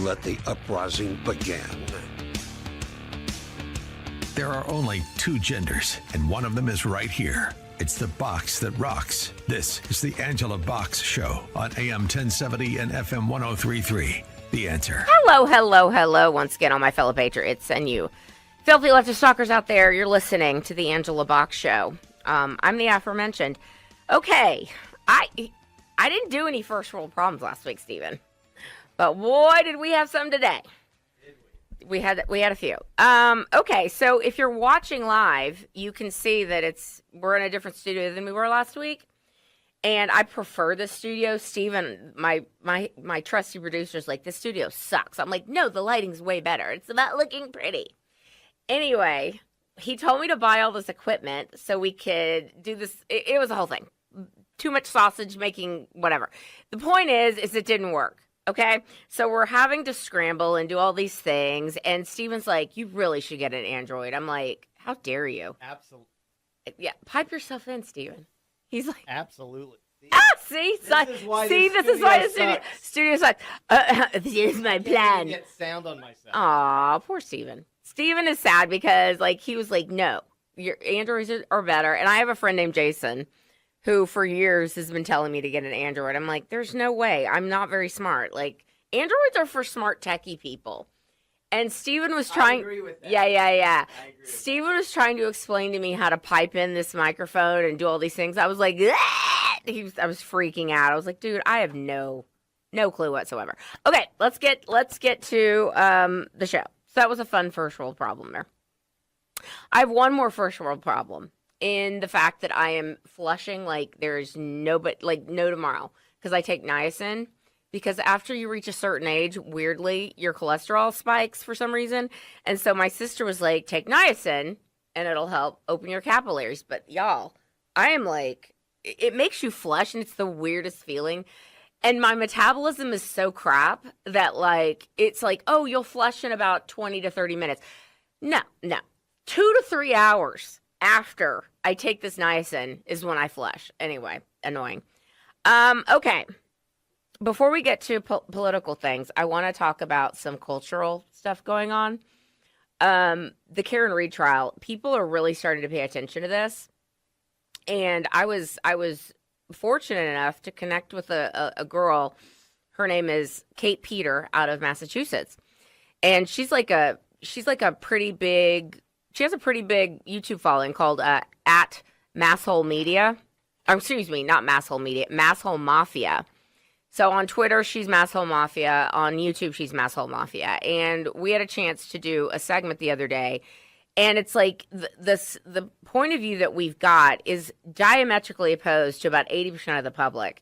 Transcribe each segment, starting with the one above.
let the uprising begin. There are only two genders, and one of them is right here. It's the box that rocks. This is the Angela Box Show on AM 1070 and FM 103.3. The Answer. Hello, once again, all my fellow patriots and you filthy leftist stalkers out there. You're listening to the Angela Box Show. I'm the aforementioned. Okay, I didn't do any first world problems last week, Stephen. But boy, did we have some today. We had a few. Okay, so if you're watching live, you can see that we're in a different studio than we were last week. And I prefer this studio. Steven, my trusty producer's like, this studio sucks. I'm like, no, the lighting's way better. It's about looking pretty. Anyway, he told me to buy all this equipment so we could do this. It was a whole thing. Too much sausage making, whatever. The point is it didn't work. Okay, so we're having to scramble and do all these things. And Steven's like, you really should get an Android. I'm like, how dare you? Absolutely. Yeah, pipe yourself in, Steven. He's like, absolutely. See? This is why the studio sucks. Here's my plan. I get sound on myself. Aw, poor Steven. Steven is sad because, he was like, no, your Androids are better. And I have a friend named Jason who for years has been telling me to get an Android. I'm like, there's no way. I'm not very smart. Androids are for smart techie people. And Steven was trying. I agree with that. Yeah. I agree with Steven was trying to explain to me how to pipe in this microphone and do all these things. I was like, I was freaking out. I was like, dude, I have no clue whatsoever. Okay, let's get to the show. So that was a fun first world problem there. I have one more first world problem in the fact that I am flushing like there's no tomorrow because I take niacin. Because after you reach a certain age, weirdly, your cholesterol spikes for some reason. And so my sister was like, take niacin and it'll help open your capillaries. But y'all, I am like, it makes you flush and it's the weirdest feeling. And my metabolism is so crap that it's like, oh, you'll flush in about 20 to 30 minutes. No. 2 to 3 hours after I take this niacin is when I flush. Anyway, annoying. Okay. Before we get to political things, I want to talk about some cultural stuff going on. The Karen Reed trial, people are really starting to pay attention to this. And I was fortunate enough to connect with a girl. Her name is Kate Peter out of Massachusetts. And she has a pretty big YouTube following called at Masshole Media. Excuse me, not Masshole Media, Masshole Mafia. So on Twitter, she's Masshole Mafia. On YouTube, she's Masshole Mafia. And we had a chance to do a segment the other day. And it's like the point of view that we've got is diametrically opposed to about 80% of the public.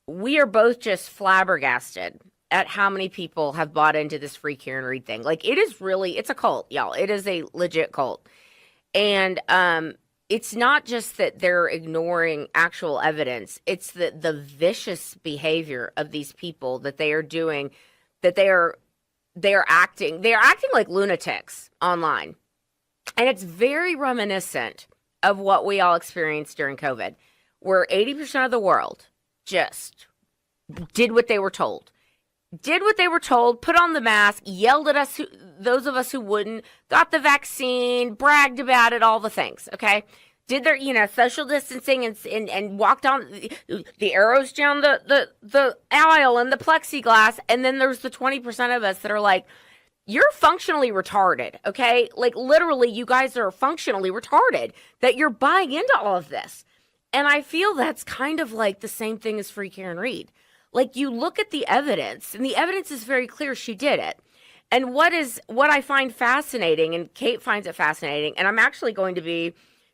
We are both just flabbergasted at how many people have bought into this free Karen Reed thing. It's a cult, y'all. It is a legit cult. And it's not just that they're ignoring actual evidence. It's the vicious behavior of these people that they are doing, that they are acting like lunatics online. And it's very reminiscent of what we all experienced during COVID, where 80% of the world just did what they were told. Put on the mask, yelled at us, those of us who wouldn't, got the vaccine, bragged about it, all the things, okay? Did their, social distancing and walked down the arrows down the aisle and the plexiglass. And then there's the 20% of us that are like, you're functionally retarded, okay? Literally, you guys are functionally retarded that you're buying into all of this. And I feel that's kind of like the same thing as free Karen Reed. You look at the evidence, and the evidence is very clear she did it. And what I find fascinating, and Kate finds it fascinating, and I'm actually going to be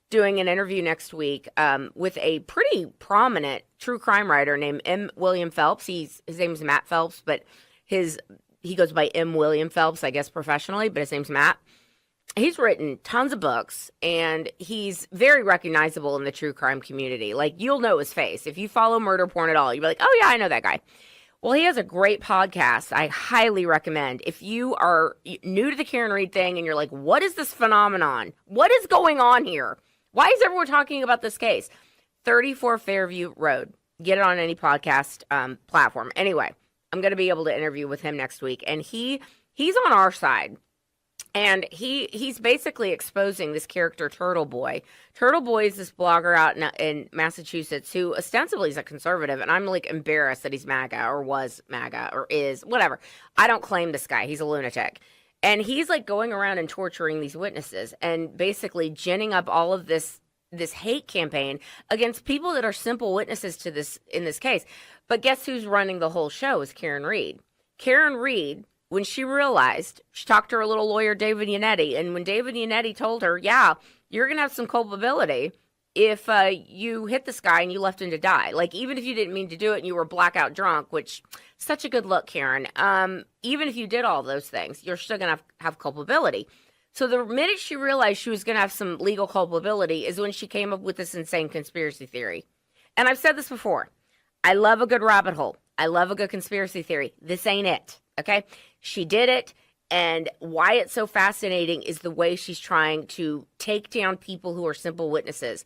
doing an interview next week with a pretty prominent true crime writer named M. William Phelps. His name is Matt Phelps, but he goes by M. William Phelps, I guess professionally, but his name's Matt. He's written tons of books, and he's very recognizable in the true crime community. You'll know his face. If you follow murder porn at all, you'll be like, oh, yeah, I know that guy. Well, he has a great podcast I highly recommend. If you are new to the Karen Reed thing and you're like, what is this phenomenon? What is going on here? Why is everyone talking about this case? 34 Fairview Road. Get it on any podcast platform. Anyway, I'm going to be able to interview with him next week, and he's on our side. And he's basically exposing this character, Turtle Boy. Turtle Boy is this blogger out in Massachusetts who ostensibly is a conservative, and I'm like embarrassed that he's MAGA or was MAGA or is, whatever. I don't claim this guy. He's a lunatic. And he's like going around and torturing these witnesses and basically ginning up all of this hate campaign against people that are simple witnesses to this in this case. But guess who's running the whole show is Karen Reed. Karen Reed, when she realized, she talked to her little lawyer, David Yannetti, and when David Yannetti told her, yeah, you're going to have some culpability if you hit this guy and you left him to die. Like, even if you didn't mean to do it and you were blackout drunk, which, such a good look, Karen. Even if you did all those things, you're still going to have culpability. So the minute she realized she was going to have some legal culpability is when she came up with this insane conspiracy theory. And I've said this before. I love a good rabbit hole. I love a good conspiracy theory. This ain't it, okay? She did it, and why it's so fascinating is the way she's trying to take down people who are simple witnesses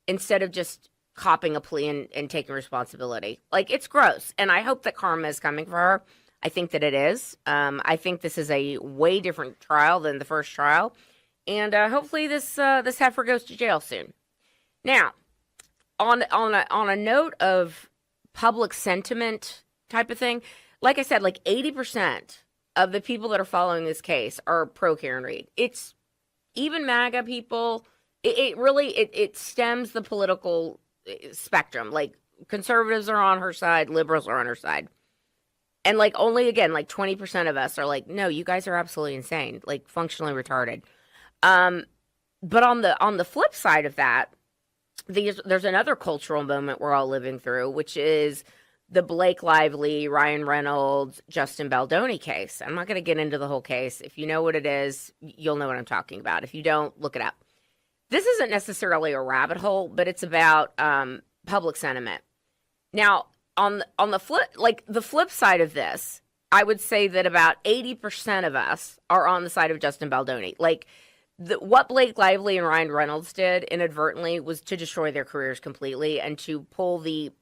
instead of just copping a plea and taking responsibility. Like, it's gross, and I hope that karma is coming for her. I think that it is. I think this is a way different trial than the first trial, and hopefully this heifer goes to jail soon. Now, on a note of public sentiment type of thing, like I said, like 80% of the people that are following this case are pro Karen Reed. It's even MAGA people. It really stems the political spectrum. Like, conservatives are on her side, liberals are on her side. And like only, again, like 20% of us are like, no, you guys are absolutely insane, like functionally retarded. But on the flip side of that, there's another cultural moment we're all living through, which is the Blake Lively, Ryan Reynolds, Justin Baldoni case. I'm not going to get into the whole case. If you know what it is, you'll know what I'm talking about. If you don't, look it up. This isn't necessarily a rabbit hole, but it's about public sentiment. Now, on the flip side of this, I would say that about 80% of us are on the side of Justin Baldoni. Like, what Blake Lively and Ryan Reynolds did inadvertently was to destroy their careers completely and to pull the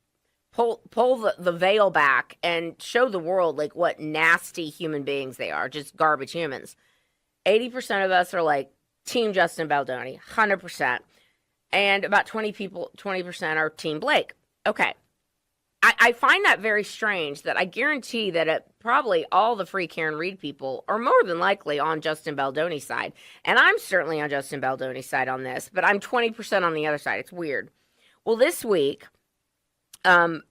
veil back and show the world like what nasty human beings they are, just garbage humans. 80% of us are like Team Justin Baldoni, 100%, and about 20% are Team Blake. Okay. I find that very strange that I guarantee that probably all the free Karen Reed people are more than likely on Justin Baldoni's side. And I'm certainly on Justin Baldoni's side on this, but I'm 20% on the other side. It's weird. Well, this week, the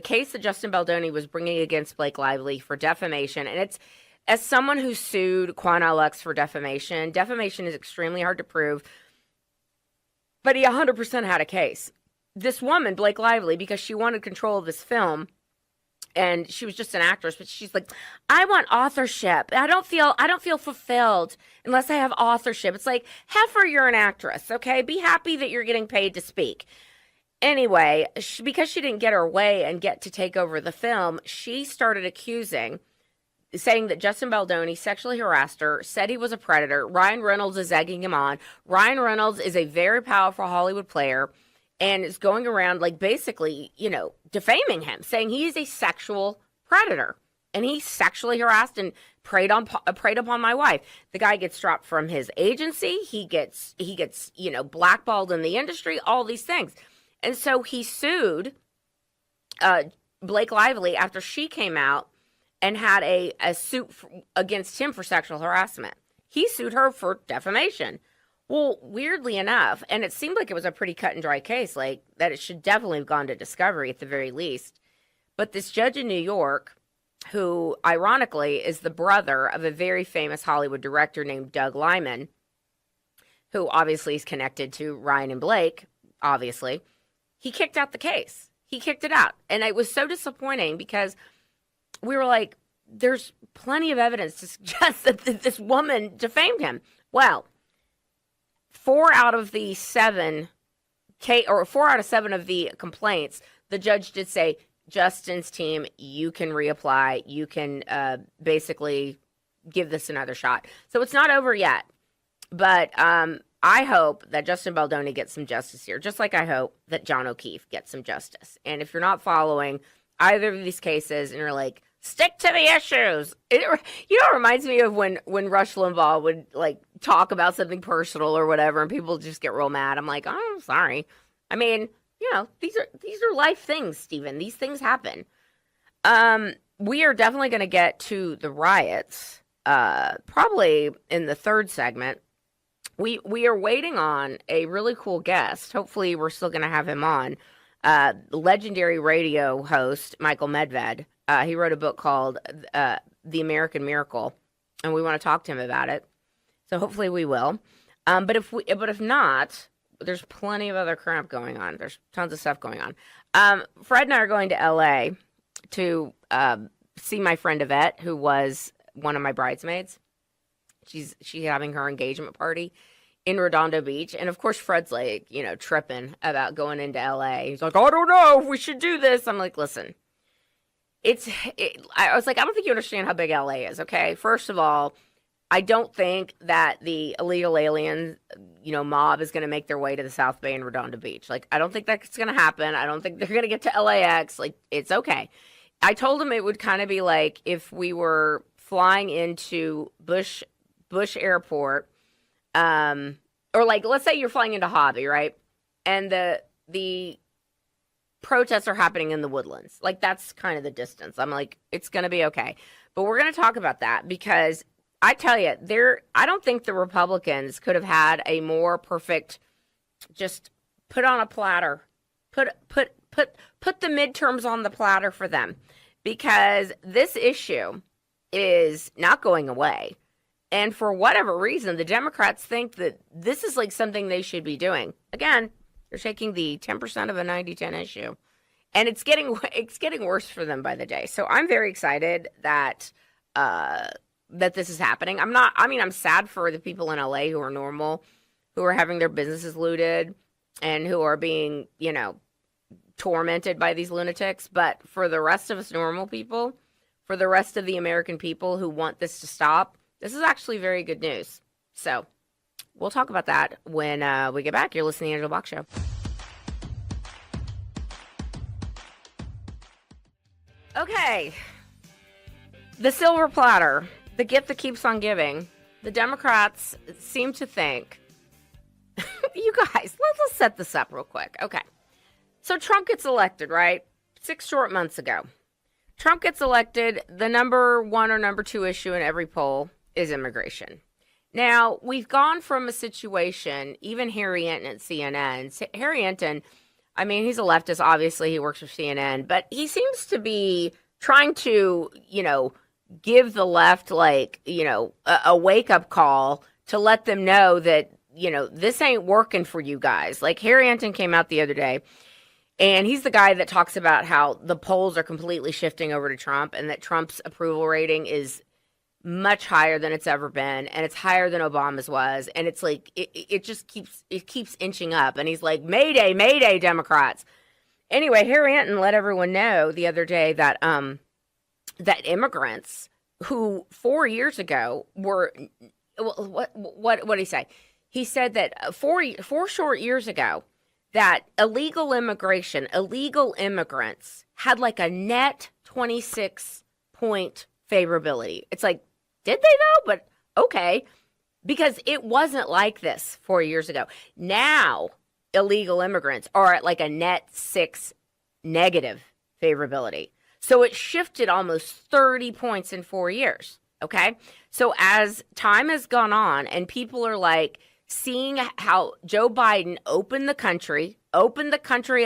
case that Justin Baldoni was bringing against Blake Lively for defamation, and it's, as someone who sued Quan Lux for defamation is extremely hard to prove, but he 100% had a case. This woman, Blake Lively, because she wanted control of this film, and she was just an actress, but she's like, I want authorship. I don't feel fulfilled unless I have authorship. It's like, heifer, you're an actress, okay? Be happy that you're getting paid to speak. Anyway, because she didn't get her way and get to take over the film, she started saying that Justin Baldoni sexually harassed her, said he was a predator. Ryan Reynolds is egging him on. Ryan Reynolds is a very powerful Hollywood player and is going around, like, basically, defaming him, saying he is a sexual predator. And he sexually harassed and preyed upon my wife. The guy gets dropped from his agency. He gets blackballed in the industry, all these things. And so he sued Blake Lively after she came out and had a suit against him for sexual harassment. He sued her for defamation. Well, weirdly enough, and it seemed like it was a pretty cut and dry case, like that it should definitely have gone to discovery at the very least. But this judge in New York, who ironically is the brother of a very famous Hollywood director named Doug Liman, who obviously is connected to Ryan and Blake, obviously, he kicked out the case. He kicked it out. And it was so disappointing because we were like, there's plenty of evidence to suggest that this woman defamed him. Well, 4 out of 7 of the complaints, the judge did say, Justin's team, you can reapply. You can basically give this another shot. So it's not over yet. But I hope that Justin Baldoni gets some justice here, just like I hope that John O'Keefe gets some justice. And if you're not following, either of these cases and you're like, stick to the issues. It reminds me of when Rush Limbaugh would like talk about something personal or whatever, and people just get real mad. I'm like, oh, I'm sorry. I mean, these are life things, Stephen. These things happen. We are definitely going to get to the riots, probably in the third segment. We are waiting on a really cool guest. Hopefully, we're still going to have him on. Legendary radio host Michael Medved. He wrote a book called The American Miracle, and we want to talk to him about it. So hopefully we will. But if not, there's plenty of other crap going on. There's tons of stuff going on. Fred and I are going to LA to see my friend Yvette, who was one of my bridesmaids. She's having her engagement party in Redondo Beach. And of course, Fred's like, tripping about going into LA. He's like, I don't know if we should do this. I'm like, listen, I was like, I don't think you understand how big LA is. Okay. First of all, I don't think that the illegal alien, mob is going to make their way to the South Bay and Redondo Beach. Like, I don't think that's going to happen. I don't think they're going to get to LAX. Like, it's okay. I told him it would kind of be like if we were flying into Bush Airport, or like, let's say you're flying into Hobby, right? And the protests are happening in the Woodlands. Like, that's kind of the distance. I'm like, it's going to be okay. But we're going to talk about that because I tell you, I don't think the Republicans could have had a more perfect, just put on a platter, put the midterms on the platter for them, because this issue is not going away. And for whatever reason, the Democrats think that this is like something they should be doing. Again, they're taking the 10% of a 90-10 issue, and it's getting worse for them by the day. So I'm very excited that this is happening. I'm sad for the people in LA who are normal, who are having their businesses looted and who are being, tormented by these lunatics. But for the rest of us normal people, for the rest of the American people who want this to stop, this is actually very good news. So we'll talk about that when we get back. You're listening to the Angela Box Show. Okay. The silver platter, the gift that keeps on giving. The Democrats seem to think, you guys, let's set this up real quick. Okay. So Trump gets elected, right? 6 short months ago. Trump gets elected. The number 1 or number 2 issue in every poll is immigration. Now, we've gone from a situation, even Harry Enton at CNN. Harry Enton, he's a leftist. Obviously, he works for CNN, but he seems to be trying to, give the left, a wake-up call to let them know that, this ain't working for you guys. Like, Harry Enton came out the other day, and he's the guy that talks about how the polls are completely shifting over to Trump and that Trump's approval rating is much higher than it's ever been, and it's higher than Obama's was, and it's like it just keeps inching up. And he's like, Mayday, Mayday, Democrats. Anyway, Harry Enton let everyone know the other day that that immigrants who 4 years ago were what did he say? He said that four short years ago that illegal immigrants had like a net 26-point favorability. It's like, did they though? But okay, because it wasn't like this 4 years ago. Now, illegal immigrants are at like a net 6 negative favorability. So it shifted almost 30 points in 4 years. Okay. So as time has gone on and people are like seeing how Joe Biden opened the country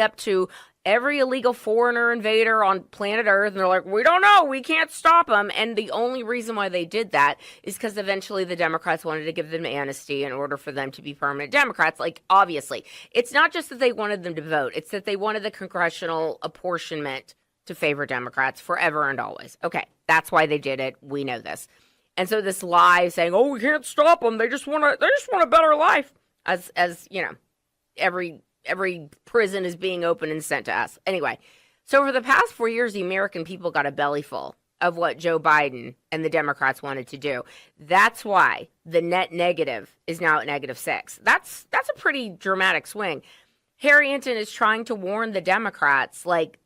up to every illegal foreigner invader on planet Earth, and they're like, we don't know, we can't stop them. And the only reason why they did that is because eventually the Democrats wanted to give them amnesty in order for them to be permanent Democrats. Like, obviously, it's not just that they wanted them to vote, it's that they wanted the congressional apportionment to favor Democrats forever and always. Okay, that's why they did it. We know this. And so this lie saying, oh, we can't stop them, they just want a better life, as every prison is being opened and sent to us. Anyway, so for the past 4 years, the American people got a bellyful of what Joe Biden and the Democrats wanted to do. That's why the net negative is now at -6. That's a pretty dramatic swing. Harry Enton is trying to warn the Democrats, like,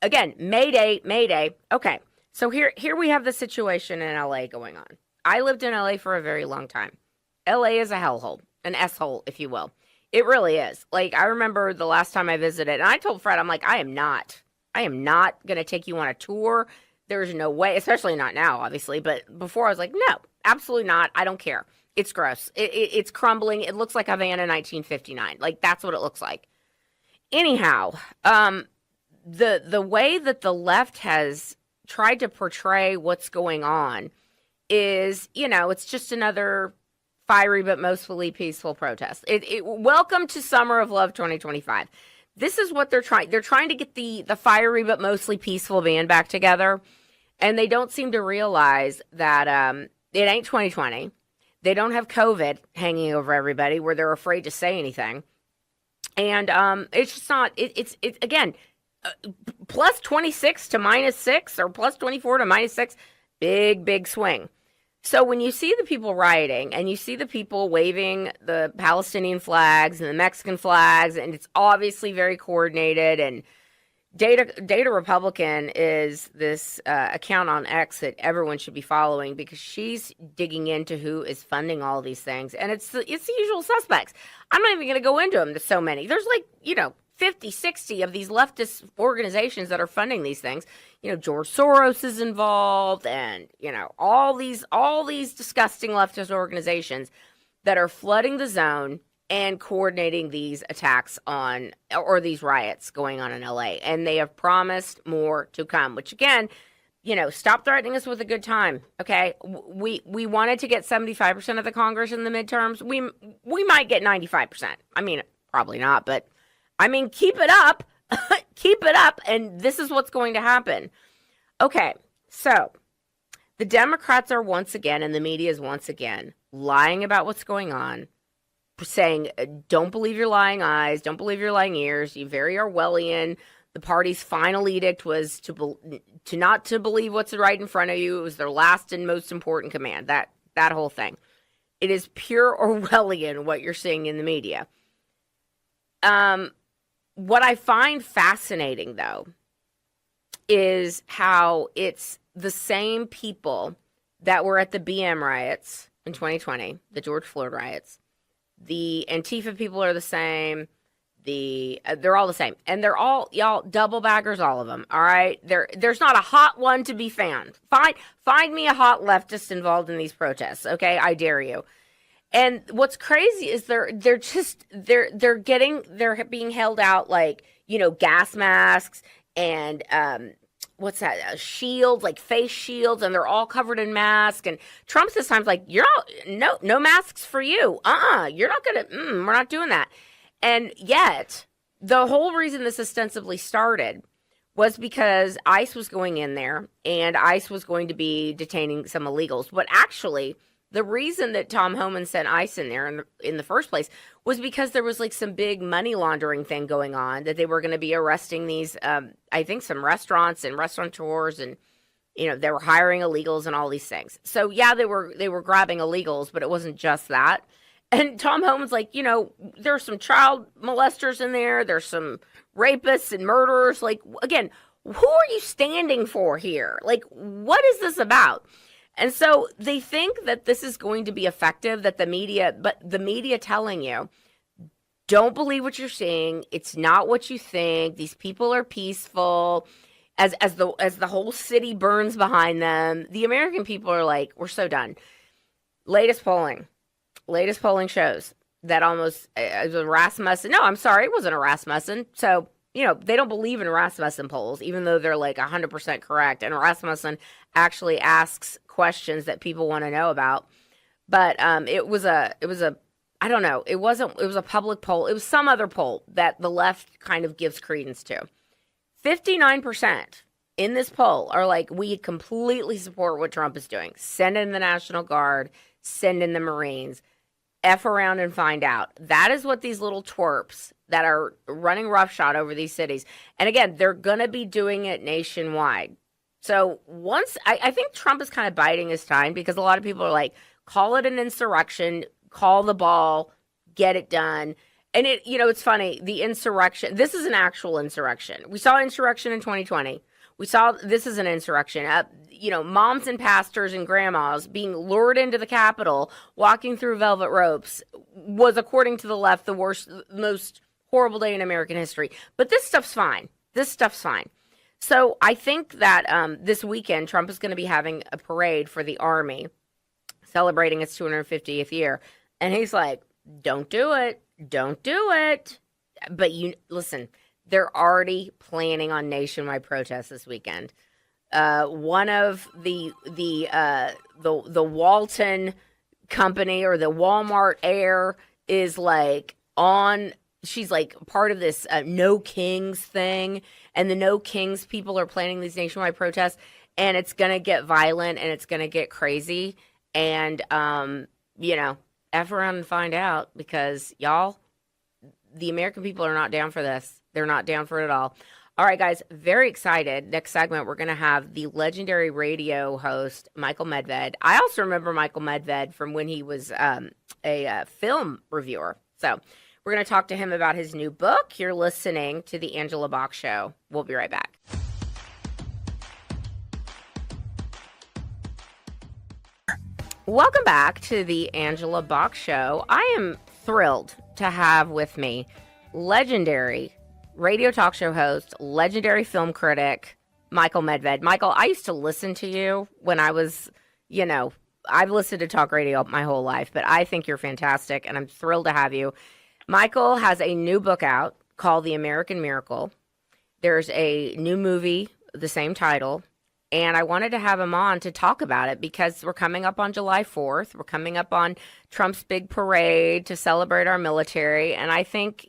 again, Mayday, Mayday. Okay, so here we have the situation in LA going on. I lived in LA for a very long time. LA is a hellhole, an S-hole, if you will. It really is. Like, I remember the last time I visited, and I told Fred, I'm like, I am not going to take you on a tour. There's no way, especially not now, obviously. But before, I was like, no, absolutely not. I don't care. It's gross. It's crumbling. It looks like Havana 1959. Like, that's what it looks like. Anyhow, the way that the left has tried to portray what's going on is, it's just another fiery but mostly peaceful protest. Welcome to Summer of Love 2025. This is what they're trying. They're trying to get the fiery but mostly peaceful band back together, and they don't seem to realize that it ain't 2020. They don't have COVID hanging over everybody where they're afraid to say anything, and it's just not. It's again, plus 26 to minus 6 or plus 24 to minus 6, big swing. So when you see the people rioting and you see the people waving the Palestinian flags and the Mexican flags, and it's obviously very coordinated, and Data Republican is this account on X that everyone should be following because she's digging into who is funding all these things, and it's the usual suspects. I'm not even going to go into them. There's so many. There's 50, 60 of these leftist organizations that are funding these things. George Soros is involved, and, all these disgusting leftist organizations that are flooding the zone and coordinating these attacks or these riots going on in LA. And they have promised more to come, which again, stop threatening us with a good time. Okay. We wanted to get 75% of the Congress in the midterms. We might get 95%. I mean, probably not, but keep it up. Keep it up, and this is what's going to happen. Okay, so the Democrats are once again, and the media is once again, lying about what's going on, saying, don't believe your lying eyes, don't believe your lying ears, you very Orwellian. The party's final edict was to not to believe what's right in front of you. It was their last and most important command, that whole thing. It is pure Orwellian what you're seeing in the media. What I find fascinating, though, is how it's the same people that were at the BM riots in 2020, the George Floyd riots. The Antifa people are the same. They're all the same. And they're all, y'all, double baggers, all of them, all right? There's not a hot one to be found. Find me a hot leftist involved in these protests, okay? I dare you. And what's crazy is they're being held out like, gas masks and what's that? Shields, like face shields, and they're all covered in masks. And Trump's this time's like, no masks for you. You're not gonna. We're not doing that. And yet, the whole reason this ostensibly started was because ICE was going in there, and ICE was going to be detaining some illegals. But actually, the reason that Tom Homan sent ICE in there in the first place was because there was like some big money laundering thing going on, that they were going to be arresting these, I think some restaurants and restaurateurs, and, they were hiring illegals and all these things. So yeah, they were grabbing illegals, but it wasn't just that. And Tom Homan's like, there's some child molesters in there. There's some rapists and murderers. Like, again, who are you standing for here? Like, what is this about? And so they think that this is going to be effective, that the media telling you, don't believe what you're seeing. It's not what you think. These people are peaceful. As the whole city burns behind them, the American people are like, we're so done. Latest polling shows that almost it was Rasmussen. No, I'm sorry, it wasn't a Rasmussen. So, they don't believe in Rasmussen polls, even though they're like 100% correct. And Rasmussen actually asks questions that people want to know about. But it was a I don't know. It was a public poll. It was some other poll that the left kind of gives credence to. 59% in this poll are like, we completely support what Trump is doing. Send in the National Guard, send in the Marines, F around and find out. That is what these little twerps that are running roughshod over these cities. And again, they're going to be doing it nationwide. So once, I think Trump is kind of biding his time, because a lot of people are like, call it an insurrection, call the ball, get it done. And it's funny, the insurrection, this is an actual insurrection. We saw insurrection in 2020. This is an insurrection. Moms and pastors and grandmas being lured into the Capitol, walking through velvet ropes, was, according to the left, the worst, most horrible day in American history. But this stuff's fine. So I think that this weekend, Trump is going to be having a parade for the Army, celebrating its 250th year. And he's like, don't do it. Don't do it. But listen, they're already planning on nationwide protests this weekend. One of the Walton company, or the Walmart heir, is like on. She's like part of this No Kings thing, and the No Kings people are planning these nationwide protests, and it's gonna get violent and it's gonna get crazy, and F around and find out, because y'all, the American people are not down for this. They're not down for it at all. All right, guys, very excited. Next segment, we're going to have the legendary radio host, Michael Medved. I also remember Michael Medved from when he was a film reviewer. So we're going to talk to him about his new book. You're listening to The Angela Box Show. We'll be right back. Welcome back to The Angela Box Show. I am thrilled to have with me legendary radio talk show host, legendary film critic, Michael Medved. Michael, I used to listen to you when I was, I've listened to talk radio my whole life, but I think you're fantastic, and I'm thrilled to have you. Michael has a new book out called The American Miracle. There's a new movie, the same title, and I wanted to have him on to talk about it because we're coming up on July 4th. We're coming up on Trump's big parade to celebrate our military. And I think,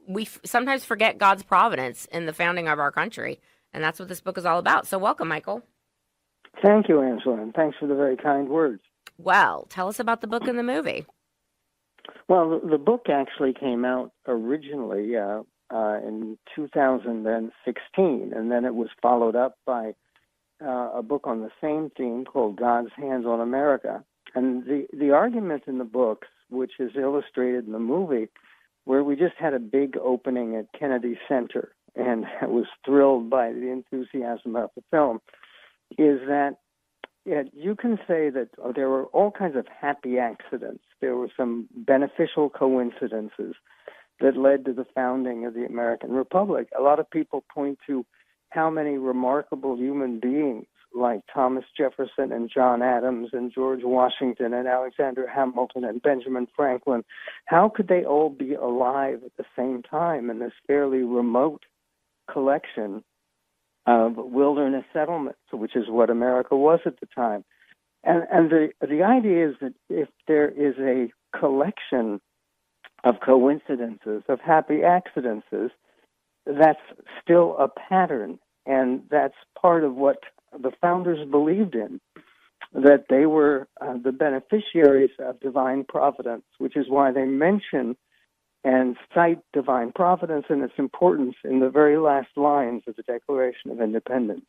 we sometimes forget God's providence in the founding of our country. And that's what this book is all about. So welcome, Michael. Thank you, Angela, and thanks for the very kind words. Well, tell us about the book and the movie. Well, the book actually came out originally in 2016, and then it was followed up by a book on the same theme called God's Hands on America. And the argument in the books, which is illustrated in the movie, where we just had a big opening at Kennedy Center, and I was thrilled by the enthusiasm of the film, is that you can say that there were all kinds of happy accidents. There were some beneficial coincidences that led to the founding of the American Republic. A lot of people point to how many remarkable human beings like Thomas Jefferson and John Adams and George Washington and Alexander Hamilton and Benjamin Franklin, how could they all be alive at the same time in this fairly remote collection of wilderness settlements, which is what America was at the time? And the idea is that if there is a collection of coincidences, of happy accidents, that's still a pattern, and that's part of what the founders believed in, that they were the beneficiaries of divine providence, which is why they mention and cite divine providence and its importance in the very last lines of the Declaration of Independence.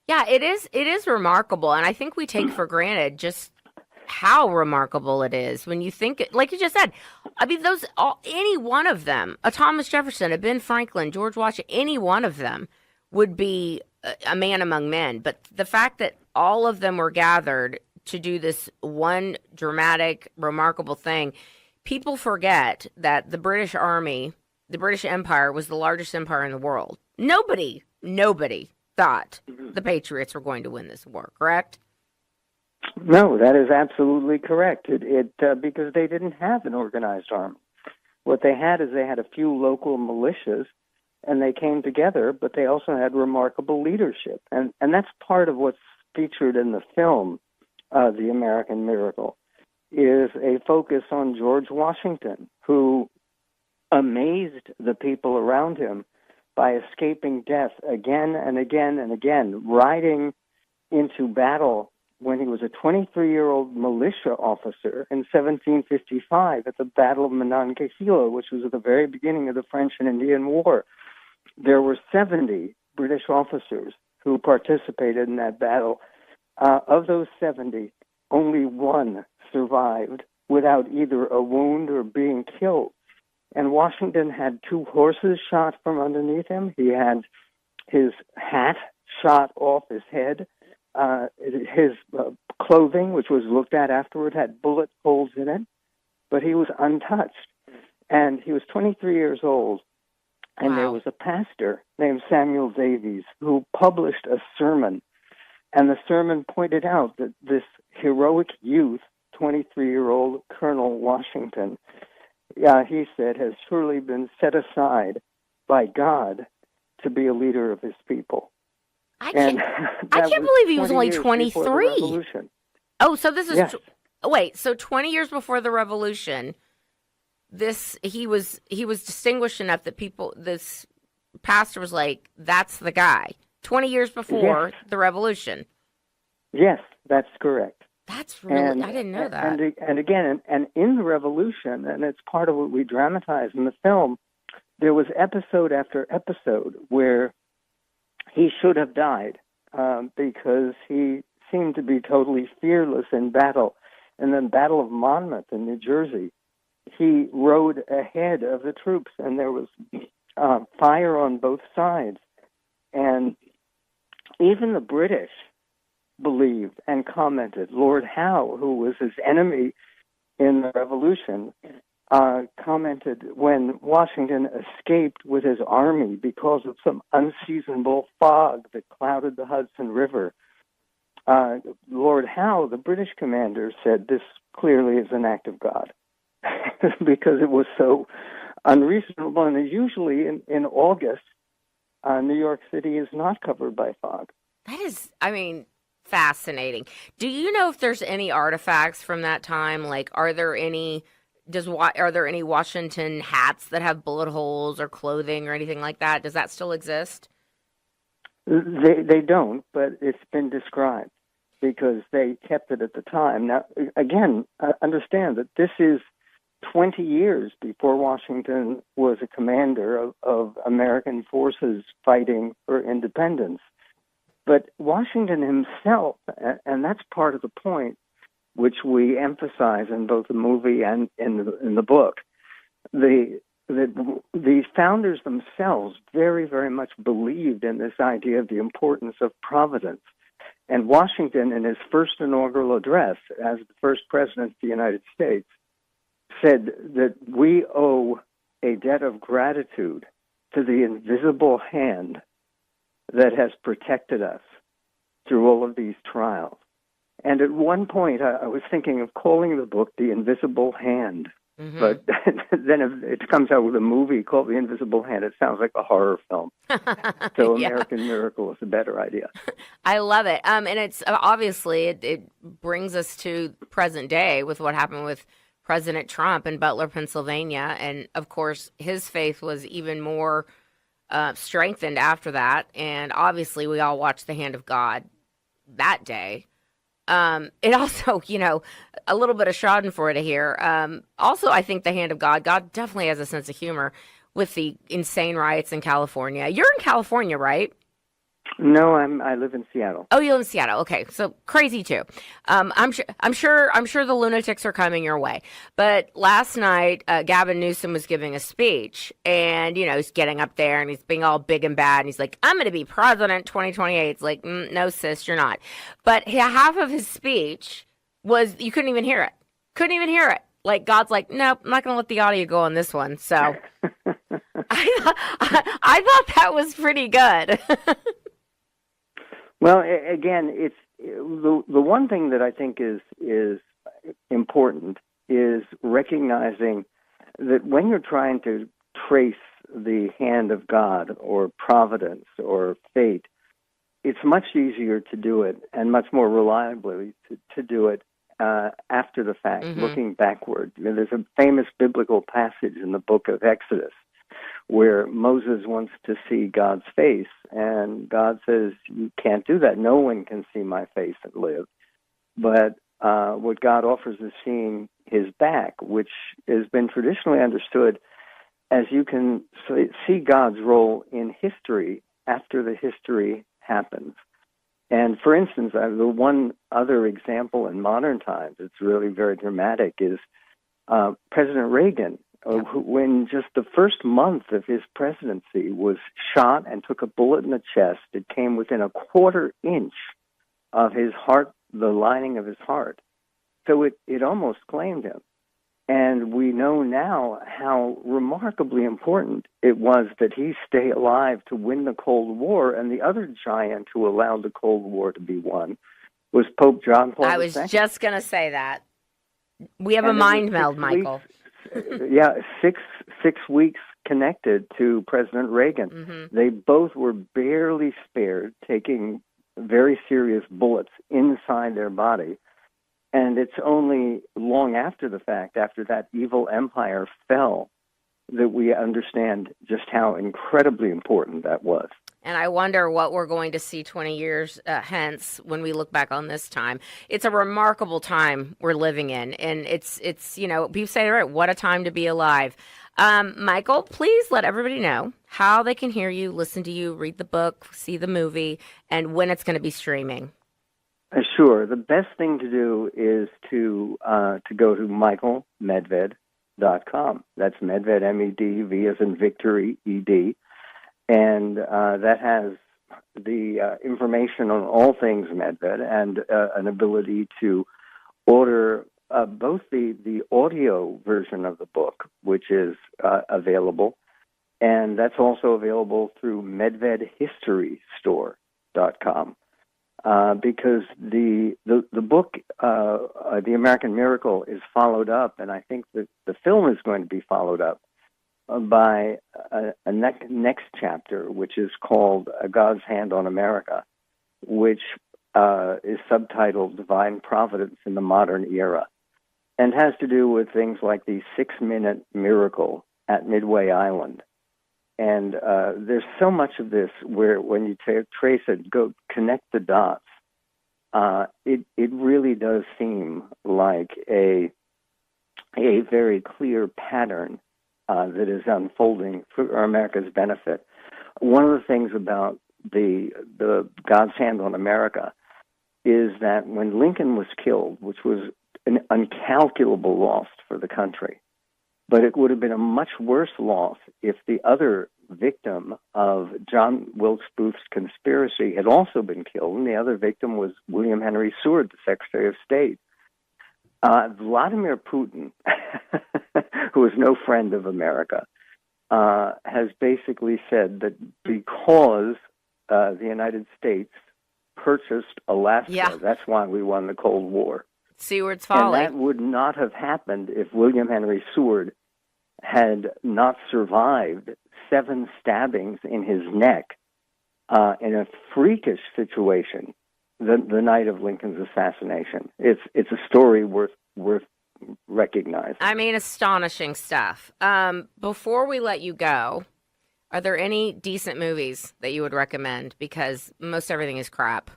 Yeah, it is remarkable, and I think we take for granted just how remarkable it is when you think, like you just said. I mean, any one of them, a Thomas Jefferson, a Ben Franklin, George Washington, any one of them would be a man among men. But the fact that all of them were gathered to do this one dramatic, remarkable thing, people forget that the British Army, the British Empire, was the largest empire in the world. Nobody thought the Patriots were going to win this war, correct? No, that is absolutely correct. Because they didn't have an organized army. What they had is they had a few local militias, and they came together, but they also had remarkable leadership. And that's part of what's featured in the film, The American Miracle, is a focus on George Washington, who amazed the people around him by escaping death again and again and again, riding into battle when he was a 23-year-old militia officer in 1755 at the Battle of Monongahela, which was at the very beginning of the French and Indian War. There were 70 British officers who participated in that battle. Of those 70, only one survived without either a wound or being killed. And Washington had 2 horses shot from underneath him. He had his hat shot off his head. His clothing, which was looked at afterward, had bullet holes in it, but he was untouched. And he was 23 years old, and Wow. there was a pastor named Samuel Davies who published a sermon, and the sermon pointed out that this heroic youth, 23-year-old Colonel Washington, he said, has surely been set aside by God to be a leader of his people. I And can't that believe he was 20 only years before the 23. revolution. Oh, so this is Yes. wait. So 20 years before the revolution, he was distinguished enough that this pastor was like, "That's the guy." 20 years before Yes. the revolution. Yes, that's correct. That's really I didn't know that. And again, and in the revolution, and it's part of what we dramatize in the film, there was episode after episode where he should have died because he seemed to be totally fearless in battle. And then Battle of Monmouth in New Jersey, he rode ahead of the troops, and there was fire on both sides. And even the British believed and commented. Lord Howe, who was his enemy in the revolution, commented when Washington escaped with his army because of some unseasonable fog that clouded the Hudson River. Lord Howe, the British commander, said this clearly is an act of God because it was so unreasonable. And usually in August, New York City is not covered by fog. That is, fascinating. Do you know if there's any artifacts from that time? Like, are there any Washington hats that have bullet holes or clothing or anything like that? Does that still exist? They don't, but it's been described because they kept it at the time. Now, again, understand that this is 20 years before Washington was a commander of American forces fighting for independence. But Washington himself, and that's part of the point, which we emphasize in both the movie and in the book, the founders themselves very, very much believed in this idea of the importance of providence. And Washington, in his first inaugural address as the first president of the United States, said that we owe a debt of gratitude to the invisible hand that has protected us through all of these trials. And at one point, I was thinking of calling the book The Invisible Hand. Mm-hmm. But then it comes out with a movie called The Invisible Hand. It sounds like a horror film. So Yeah. American Miracle is a better idea. I love it. And it's obviously it brings us to present day with what happened with President Trump in Butler, Pennsylvania. And of course, his faith was even more strengthened after that. And obviously, we all watched the hand of God that day. It also, a little bit of Schadenfreude here. Also, I think the hand of God definitely has a sense of humor with the insane riots in California. You're in California, right? No, I live in Seattle. Oh, you live in Seattle. Okay, so crazy too. I'm sure the lunatics are coming your way. But last night, Gavin Newsom was giving a speech, and he's getting up there and he's being all big and bad, and he's like, "I'm going to be president 2028." It's like, no, sis, you're not. But half of his speech was you couldn't even hear it. Couldn't even hear it. Like God's like, nope, I'm not going to let the audio go on this one. So I thought that was pretty good. Well, again, it's the one thing that I think is important is recognizing that when you're trying to trace the hand of God or providence or fate, it's much easier to do it and much more reliably to do it after the fact, mm-hmm. looking backward. There's a famous biblical passage in the book of Exodus where Moses wants to see God's face, and God says, you can't do that. No one can see my face and live. But what God offers is seeing his back, which has been traditionally understood as you can see God's role in history after the history happens. And for instance, the one other example in modern times, it's really very dramatic, is President Reagan, when just the first month of his presidency was shot and took a bullet in the chest. It came within a quarter inch of his heart, the lining of his heart. So it almost claimed him. And we know now how remarkably important it was that he stay alive to win the Cold War. And the other giant who allowed the Cold War to be won was Pope John Paul II. I was just going to say that. We have a mind meld, Michael. Yeah, six weeks connected to President Reagan. Mm-hmm. They both were barely spared, taking very serious bullets inside their body. And it's only long after the fact, after that evil empire fell, that we understand just how incredibly important that was. And I wonder what we're going to see 20 years hence when we look back on this time. It's a remarkable time we're living in. And it's people say, right, what a time to be alive. Michael, please let everybody know how they can hear you, listen to you, read the book, see the movie, and when it's going to be streaming. Sure. The best thing to do is to go to michaelmedved.com. That's Medved, M-E-D-V as in victory, E-D. And that has the information on all things Medved and an ability to order both the audio version of the book, which is available, and that's also available through medvedhistorystore.com. Because the book, The American Miracle, is followed up, and I think that the film is going to be followed up by a next chapter, which is called God's Hand on America, which is subtitled Divine Providence in the Modern Era, and has to do with things like the 6-minute miracle at Midway Island. And there's so much of this where when you trace it, go connect the dots, it really does seem like a very clear pattern that is unfolding for America's benefit. One of the things about the God's Hand on America is that when Lincoln was killed, which was an incalculable loss for the country, but it would have been a much worse loss if the other victim of John Wilkes Booth's conspiracy had also been killed, and the other victim was William Henry Seward, the Secretary of State. Vladimir Putin, who is no friend of America, has basically said that because the United States purchased Alaska, that's why we won the Cold War. Seward's folly. And that would not have happened if William Henry Seward had not survived 7 stabbings in his neck in a freakish situation the night of Lincoln's assassination. It's a story worth recognizing. I mean, astonishing stuff. Before we let you go, are there any decent movies that you would recommend? Because most everything is crap.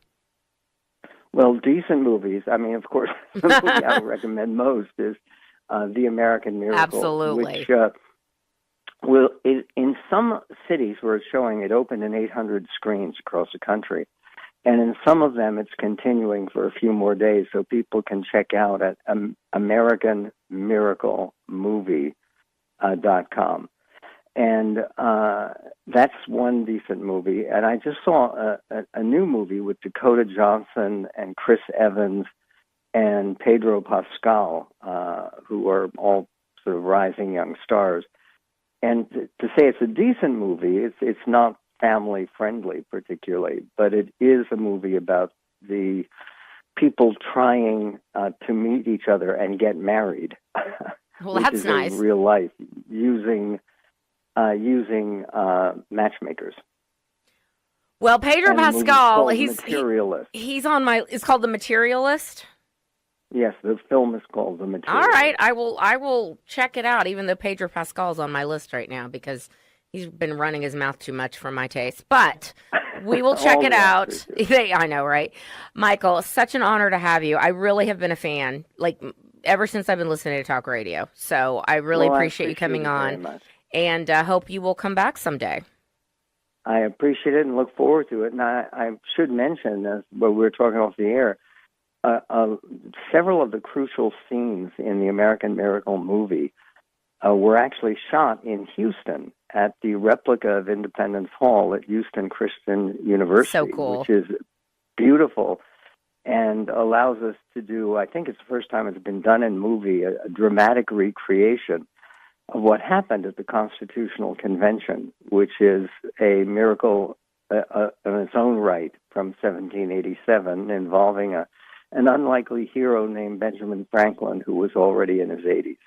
Well, decent movies. I mean, of course, the movie I would recommend most is The American Miracle. Absolutely. Which in some cities where it's showing, it opened in 800 screens across the country. And in some of them, it's continuing for a few more days, so people can check out at AmericanMiracleMovie.com. And that's one decent movie. And I just saw a new movie with Dakota Johnson and Chris Evans and Pedro Pascal, who are all sort of rising young stars. And to say it's a decent movie, it's not family-friendly particularly, but it is a movie about the people trying to meet each other and get married. Well, that's nice. In real life, using matchmakers. Well, Pedro Pascal, he's on my. It's called The Materialist. Yes, the film is called The Materialist. All right, I will check it out. Even though Pedro Pascal's on my list right now because he's been running his mouth too much for my taste. But we will check it out. I know, right? Michael, such an honor to have you. I really have been a fan, like ever since I've been listening to talk radio. So I really appreciate you coming on, and hope you will come back someday. I appreciate it and look forward to it. And I should mention, as when we were talking off the air, several of the crucial scenes in the American Miracle movie were actually shot in Houston at the replica of Independence Hall at Houston Christian University, So cool. which is beautiful and allows us to do, I think it's the first time it's been done in movie, a dramatic recreation of what happened at the Constitutional Convention, which is a miracle in its own right from 1787 involving an unlikely hero named Benjamin Franklin, who was already in his 80s.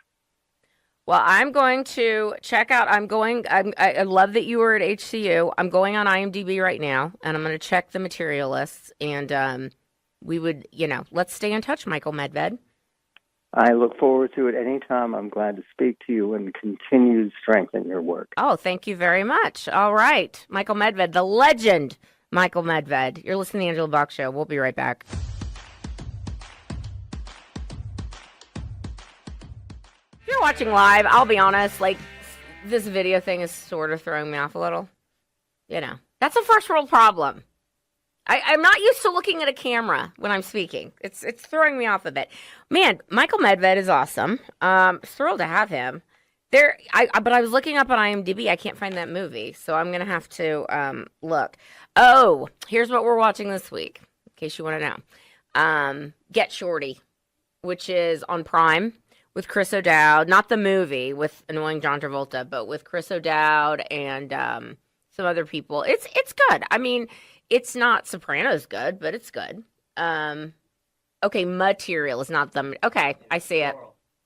Well, I'm going to check out. I love that you were at HCU. I'm going on IMDb right now, and I'm going to check the material lists. And we would, let's stay in touch, Michael Medved. I look forward to it anytime. I'm glad to speak to you and continued strength in your work. Oh, thank you very much. All right. Michael Medved, the legend, Michael Medved. You're listening to the Angela Box Show. We'll be right back. If you're watching live, I'll be honest, this video thing is sort of throwing me off a little. That's a first world problem. I'm not used to looking at a camera when I'm speaking. It's throwing me off a bit. Man, Michael Medved is awesome. Thrilled to have him. But I was looking up on IMDb. I can't find that movie, so I'm gonna have to look. Oh, here's what we're watching this week, in case you want to know. Get Shorty, which is on Prime with Chris O'Dowd. Not the movie with annoying John Travolta, but with Chris O'Dowd and some other people. It's good. I mean, it's not Sopranos good, but it's good. Okay, Material is not the... Okay, I see it.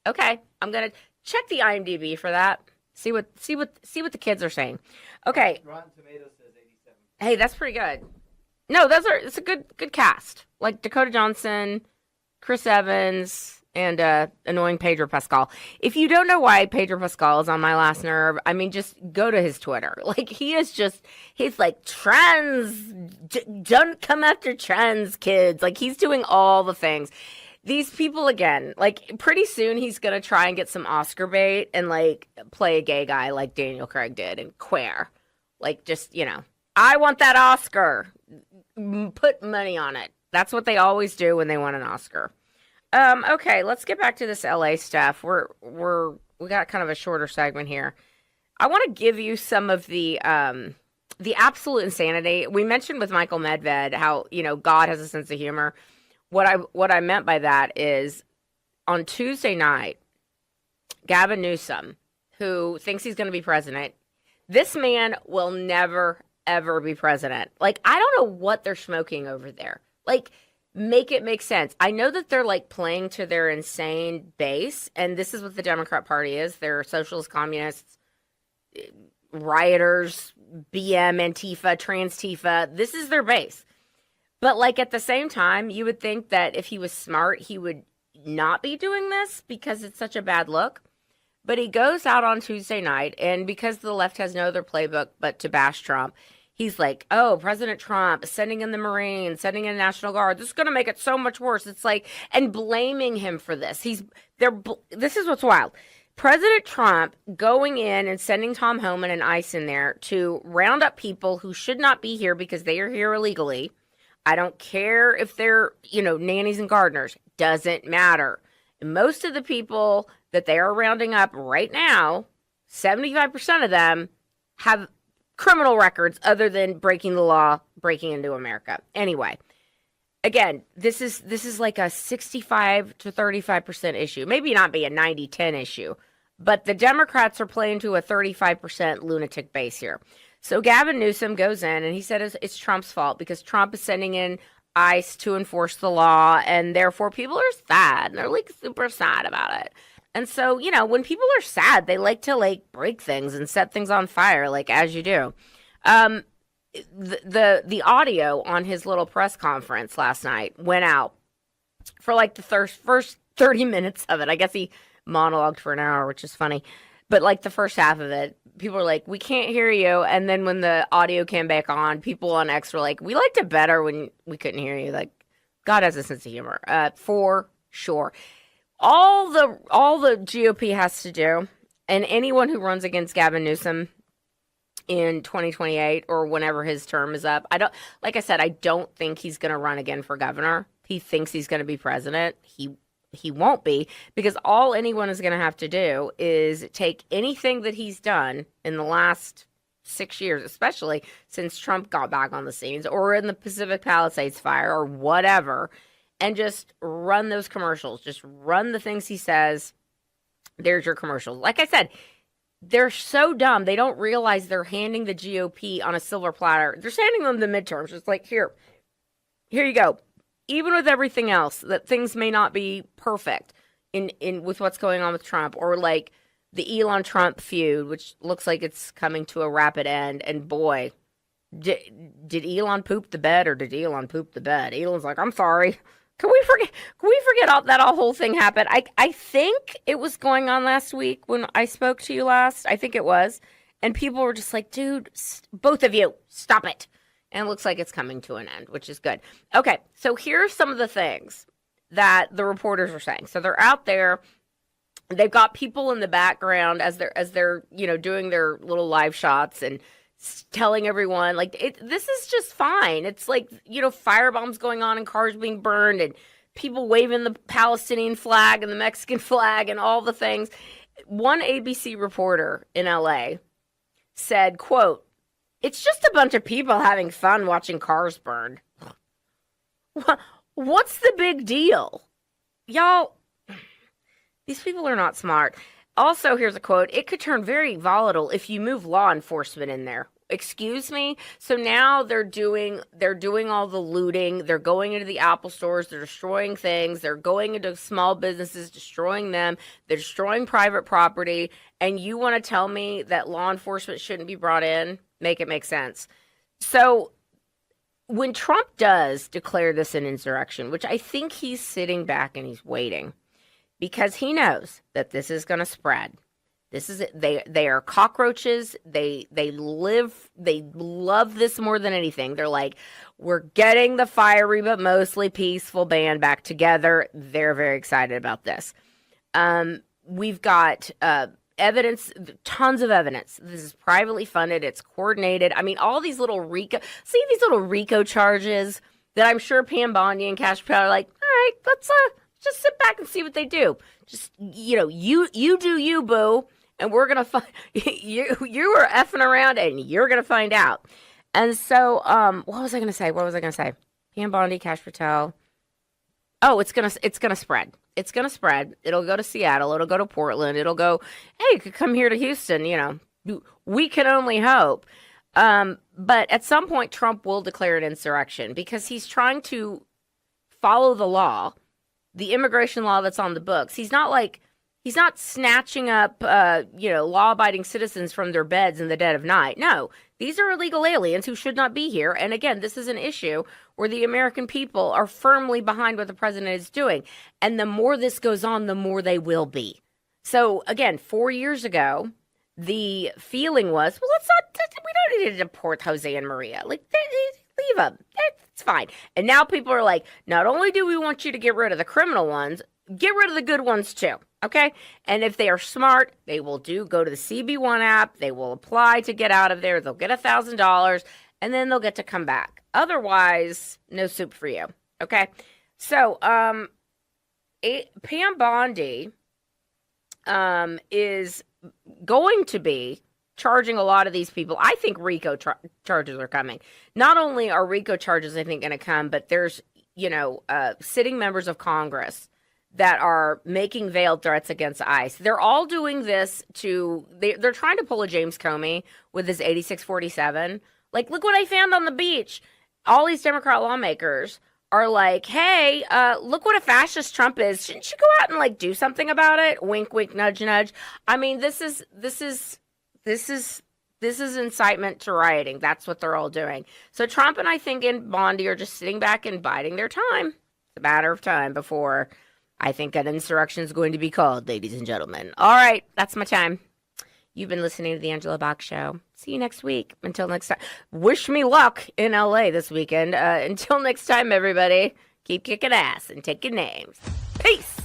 Okay, I'm going to check the IMDb for that. See what the kids are saying. Okay. Rotten Tomatoes says 87. Hey, that's pretty good. No, it's a good cast. Like Dakota Johnson, Chris Evans, and annoying Pedro Pascal. If you don't know why Pedro Pascal is on my last nerve, I mean, just go to his Twitter. He's like, don't come after trans kids. Like, he's doing all the things. These people, again, pretty soon he's going to try and get some Oscar bait and, play a gay guy like Daniel Craig did in Queer. I want that Oscar. Put money on it. That's what they always do when they want an Oscar. Okay, let's get back to this LA stuff. We got kind of a shorter segment here. I want to give you some of the absolute insanity. We mentioned with Michael Medved how, God has a sense of humor. What I meant by that is on Tuesday night, Gavin Newsom, who thinks he's going to be president, this man will never, ever be president. I don't know what they're smoking over there. Make it make sense. I know that they're playing to their insane base, and this is what the Democrat Party is. They're socialist communists, rioters, BM, Antifa, Trans Tifa. This is their base. But at the same time, you would think that if he was smart, he would not be doing this because it's such a bad look. But he goes out on Tuesday night, and because the left has no other playbook but to bash Trump, he's like, oh, President Trump sending in the Marines, sending in the National Guard. This is going to make it so much worse. It's and blaming him for this. This is what's wild. President Trump going in and sending Tom Homan and ICE in there to round up people who should not be here because they are here illegally. I don't care if they're, nannies and gardeners. Doesn't matter. Most of the people that they are rounding up right now, 75% of them have criminal records other than breaking the law, breaking into America. Anyway, again, this is like a 65 to 35% issue. Maybe not be a 90-10 issue, but the Democrats are playing to a 35% lunatic base here. So Gavin Newsom goes in and he said it's Trump's fault because Trump is sending in ICE to enforce the law, and therefore people are sad, and they're super sad about it. And so, when people are sad, they like to break things and set things on fire, as you do. The audio on his little press conference last night went out for the first 30 minutes of it. I guess he monologued for an hour, which is funny. But the first half of it, people were like, we can't hear you. And then when the audio came back on, people on X were like, we liked it better when we couldn't hear you. God has a sense of humor, for sure. All the GOP has to do, and anyone who runs against Gavin Newsom in 2028 or whenever his term is up. Like I said, I don't think he's going to run again for governor. He thinks he's going to be president. He won't be, because all anyone is going to have to do is take anything that he's done in the last 6 years, especially since Trump got back on the scenes, or in the Pacific Palisades fire or whatever, and just run those commercials. Just run the things he says. There's your commercials. Like I said, they're so dumb. They don't realize they're handing the GOP on a silver platter. They're handing them the midterms. It's like, here you go. Even with everything else, that things may not be perfect in with what's going on with Trump, or like the Elon Trump feud, which looks like it's coming to a rapid end. And boy, did Elon poop the bed, or did Elon poop the bed? Elon's like, I'm sorry. Can we forget all that whole thing happened? I think it was going on last week when I spoke to you last. I think it was. And people were just like, dude, both of you, stop it. And it looks like it's coming to an end, which is good. Okay, so here are some of the things that the reporters are saying. So they're out there. They've got people in the background as they're doing their little live shots and telling everyone, like, this is just fine. It's like, firebombs going on and cars being burned and people waving the Palestinian flag and the Mexican flag and all the things. One ABC reporter in LA said, quote, "It's just a bunch of people having fun watching cars burn. What's the big deal? Y'all, these people are not smart." Also, here's a quote: "It could turn very volatile if you move law enforcement in there." Excuse me? So now they're doing all the looting. They're going into the Apple stores. They're destroying things. They're going into small businesses, destroying them. They're destroying private property. And you want to tell me that law enforcement shouldn't be brought in? Make it make sense. So when Trump does declare this an insurrection, which I think he's sitting back and he's waiting, because he knows that this is going to spread. This is they are cockroaches. They love this more than anything. They're like, we're getting the fiery but mostly peaceful band back together. They're very excited about this. We've got evidence, tons of evidence. This is privately funded. It's coordinated. I mean, all these little RICO charges that I'm sure Pam Bondi and Cash Patel are like, all right, let's just sit back and see what they do. Just, you do you, boo. And we're going to find, you are effing around and you're going to find out. And so, what was I going to say? Pam Bondi, Cash Patel. Oh, it's going to spread. It's going to spread. It'll go to Seattle. It'll go to Portland. It'll go, hey, you could come here to Houston. We can only hope. But at some point, Trump will declare an insurrection because he's trying to follow the law, the immigration law that's on the books. He's not snatching up, law-abiding citizens from their beds in the dead of night. No, these are illegal aliens who should not be here. And again, this is an issue where the American people are firmly behind what the president is doing. And the more this goes on, the more they will be. So again, 4 years ago, the feeling was, well, we don't need to deport Jose and Maria. Like, leave them. It's fine. And now people are like, not only do we want you to get rid of the criminal ones, get rid of the good ones too. Okay? And if they are smart, they will go to the CB1 app. They will apply to get out of there. They'll get $1,000 and then they'll get to come back. Otherwise, no soup for you. Okay? So, Pam Bondi is going to be charging a lot of these people. I think RICO charges are coming. Not only are RICO charges, I think, going to come, but there's, sitting members of Congress that are making veiled threats against ICE. They're all doing this they're trying to pull a James Comey with his 8647. Like, look what I found on the beach. All these Democrat lawmakers are like, hey, look what a fascist Trump is. Shouldn't you go out and do something about it? Wink, wink, nudge, nudge. I mean, this is incitement to rioting. That's what they're all doing. So Trump and I think and Bondi are just sitting back and biding their time. It's a matter of time before I think an insurrection is going to be called, ladies and gentlemen. All right, that's my time. You've been listening to The Angela Box Show. See you next week. Until next time. Wish me luck in LA this weekend. Until next time, everybody, keep kicking ass and taking names. Peace.